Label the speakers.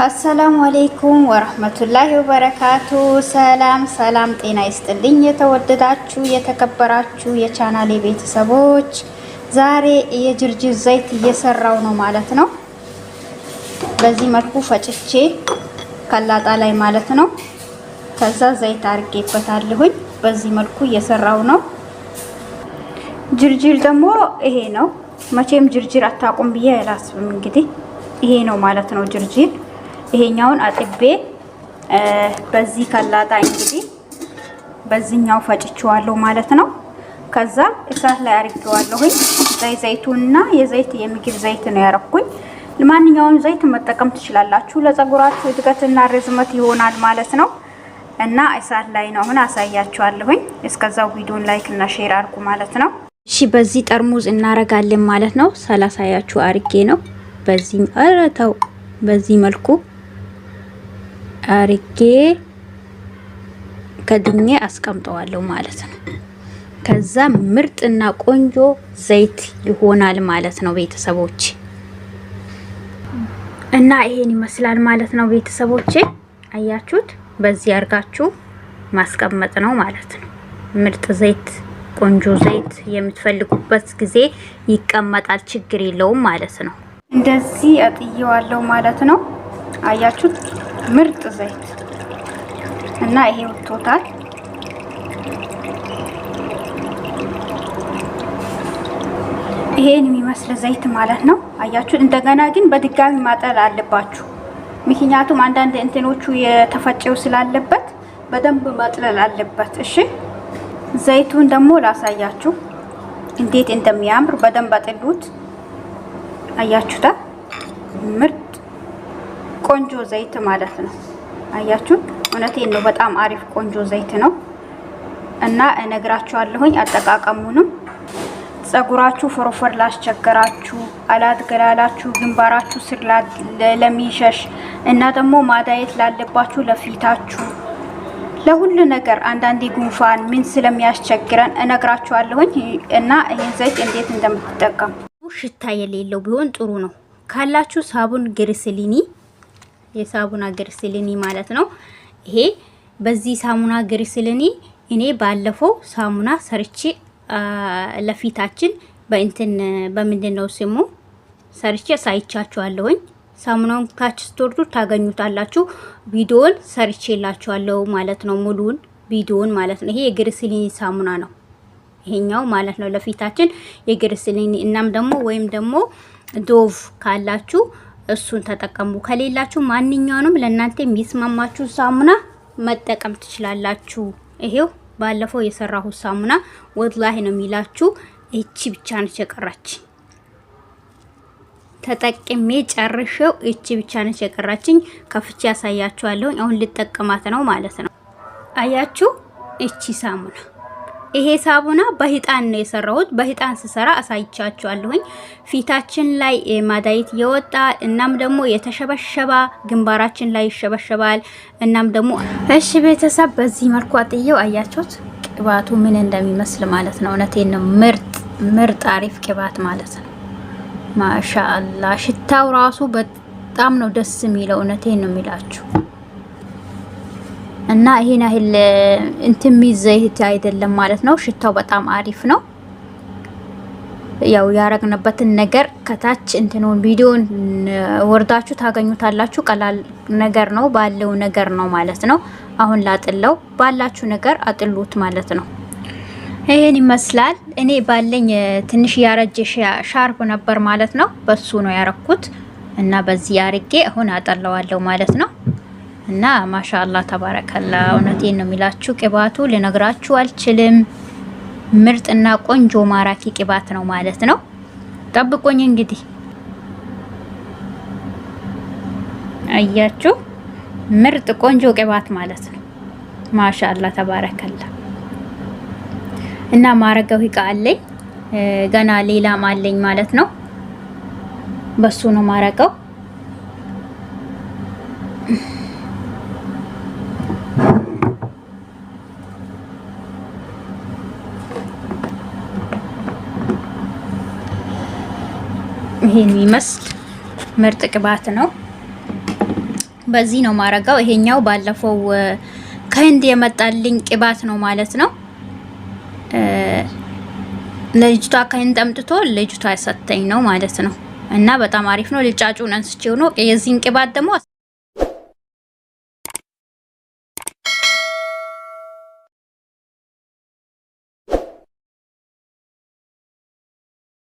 Speaker 1: አሰላሙ አለይኩም ወራህመቱላሂ ወበረካቱ። ሰላም ጤና ይስጥልኝ። የተወደዳችሁ የተከበራችሁ የቻናሌ ቤተሰቦች ዛሬ የጅርጅር ዘይት እየሰራው ነው ማለት ነው። በዚህ መልኩ ፈጭቼ ከላጣ ላይ ማለት ነው። ከዛ ዘይት አርጌበታለሁኝ። በዚህ መልኩ እየሰራው ነው። ጅርጅር ደግሞ ይሄ ነው። መቼም ጅርጅር አታቁም ብዬ አላስብም። እንግዲህ ይሄ ነው ማለት ነው ጅርጅር። ይሄኛውን አጥቤ በዚህ ከላጣ እንግዲህ በዚህኛው ፈጭቼዋለሁ ማለት ነው። ከዛ እሳት ላይ አርጌዋለሁኝ። ዘይቱንና የዘይት የምግብ ዘይት ነው ያረኩኝ። ለማንኛውም ዘይት መጠቀም ትችላላችሁ። ለፀጉራችሁ እድገትና ርዝመት ይሆናል ማለት ነው። እና እሳት ላይ ነው አሁን አሳያችኋለሁኝ። እስከዛው ቪዲዮን ላይክ እና ሼር አድርጉ ማለት ነው። እሺ በዚህ ጠርሙዝ እናረጋለን ማለት ነው። ሳላሳያችሁ አርጌ ነው በዚህ መልኩ አርጌ ከድኜ አስቀምጠዋለሁ ማለት ነው። ከዛ ምርጥና ቆንጆ ዘይት ይሆናል ማለት ነው ቤተሰቦቼ። እና ይሄን ይመስላል ማለት ነው ቤተሰቦቼ። አያችሁት? በዚህ አርጋችሁ ማስቀመጥ ነው ማለት ነው። ምርጥ ዘይት ቆንጆ ዘይት የምትፈልጉበት ጊዜ ይቀመጣል፣ ችግር የለውም ማለት ነው። እንደዚህ አጥየዋለሁ ማለት ነው። አያችሁት? ምርጥ ዘይት እና ይሄ ወጥቶታል። ይሄን የሚመስል ዘይት ማለት ነው። አያችሁት? እንደገና ግን በድጋሚ ማጠል አለባችሁ። ምክንያቱም አንዳንድ እንትኖቹ የተፈጨው ስላለበት በደንብ ማጥለል አለበት። እሺ ዘይቱን ደግሞ ላሳያችሁ እንዴት እንደሚያምር። በደንብ አጥሉት። አያችሁታ? ምርጥ ቆንጆ ዘይት ማለት ነው። አያችሁት? እውነቴን ነው። በጣም አሪፍ ቆንጆ ዘይት ነው እና እነግራችኋለሁኝ አጠቃቀሙንም። ፀጉራችሁ ፎርፎር ላስቸገራችሁ፣ አላድገላላችሁ፣ ግንባራችሁ ስር ለሚሸሽ እና ደግሞ ማዳየት ላለባችሁ ለፊታችሁ፣ ለሁሉ ነገር አንዳንዴ ጉንፋን ምን ስለሚያስቸግረን እነግራችኋለሁኝ እና ይሄን ዘይት እንዴት እንደምትጠቀሙ። ሽታ የሌለው ቢሆን ጥሩ ነው። ካላችሁ ሳቡን ግሪስሊኒ፣ የሳሙና ግሪስሊኒ ማለት ነው። ይሄ በዚህ ሳሙና ግሪስሊኒ እኔ ባለፈው ሳሙና ሰርቼ ለፊታችን በምንድነው ስሙ ሰርቼ ሳይቻችኋለሁኝ። ሳሙናውን ታች ስቶርዱ ታገኙታላችሁ። ቪዲዮን ሰርቼላችኋለሁ ማለት ነው። ሙሉን ቪዲዮን ማለት ነው። ይሄ የግሪስሊኒ ሳሙና ነው ይሄኛው ማለት ነው ለፊታችን የግሪስሊኒ። እናም ደግሞ ወይም ደግሞ ዶቭ ካላችሁ እሱን ተጠቀሙ። ከሌላችሁ ማንኛውንም ለእናንተ የሚስማማችሁ ሳሙና መጠቀም ትችላላችሁ። ይሄው ባለፈው የሰራሁት ሳሙና ወላሂ ነው የሚላችሁ። እቺ ብቻ ነች የቀራች። ተጠቅሜ ጨርሼው እቺ ብቻ ነች የቀራችኝ። ከፍቼ ያሳያችኋለሁ። አሁን ልጠቀማት ነው ማለት ነው። አያችሁ? እቺ ሳሙና ይሄ ሳሙና በህጣን ነው የሰራሁት። በህጣን ስሰራ አሳይቻችኋለሁኝ። ፊታችን ላይ ማዳይት የወጣ እናም ደግሞ የተሸበሸባ ግንባራችን ላይ ይሸበሸባል። እናም ደግሞ እሺ ቤተሰብ በዚህ መልኩ አጥየው አያችሁት ቅባቱ ምን እንደሚመስል ማለት ነው። እውነቴን ነው። ምርጥ አሪፍ ቅባት ማለት ነው። ማሻአላ ሽታው ራሱ በጣም ነው ደስ የሚለው። እውነቴን ነው የሚላችሁ እና ይሄን ያህል እንትን ዘይት አይደለም ማለት ነው። ሽታው በጣም አሪፍ ነው። ያው ያረግነበትን ነገር ከታች እንትኑን ቪዲዮን ወርዳችሁ ታገኙታላችሁ። ቀላል ነገር ነው፣ ባለው ነገር ነው ማለት ነው። አሁን ላጥለው ባላችሁ ነገር አጥሉት ማለት ነው። ይሄን ይመስላል። እኔ ባለኝ ትንሽ ያረጀ ሻርፕ ነበር ማለት ነው። በሱ ነው ያረኩት እና በዚህ አርጌ አሁን አጠለዋለሁ ማለት ነው። እና ማሻአላ ተባረከላ። እውነቴን ነው የሚላችሁ ቅባቱ ልነግራችሁ አልችልም። ምርጥና ቆንጆ ማራኪ ቅባት ነው ማለት ነው። ጠብቁኝ እንግዲህ። አያችሁ? ምርጥ ቆንጆ ቅባት ማለት ነው። ማሻአላ ተባረከላ። እና ማረጋው ይቃ አለኝ ገና ሌላም አለኝ ማለት ነው። በሱ ነው ማረጋው። ይሄን ይመስል ምርጥ ቅባት ነው። በዚህ ነው ማረጋው። ይሄኛው ባለፈው ከህንድ የመጣልኝ ቅባት ነው ማለት ነው። ለልጅቷ ከህንድ አምጥቶ ልጅቷ ሰጠኝ ነው ማለት ነው። እና በጣም አሪፍ ነው። ልጫጩን አንስቼው ነው። የዚህን ቅባት ደግሞ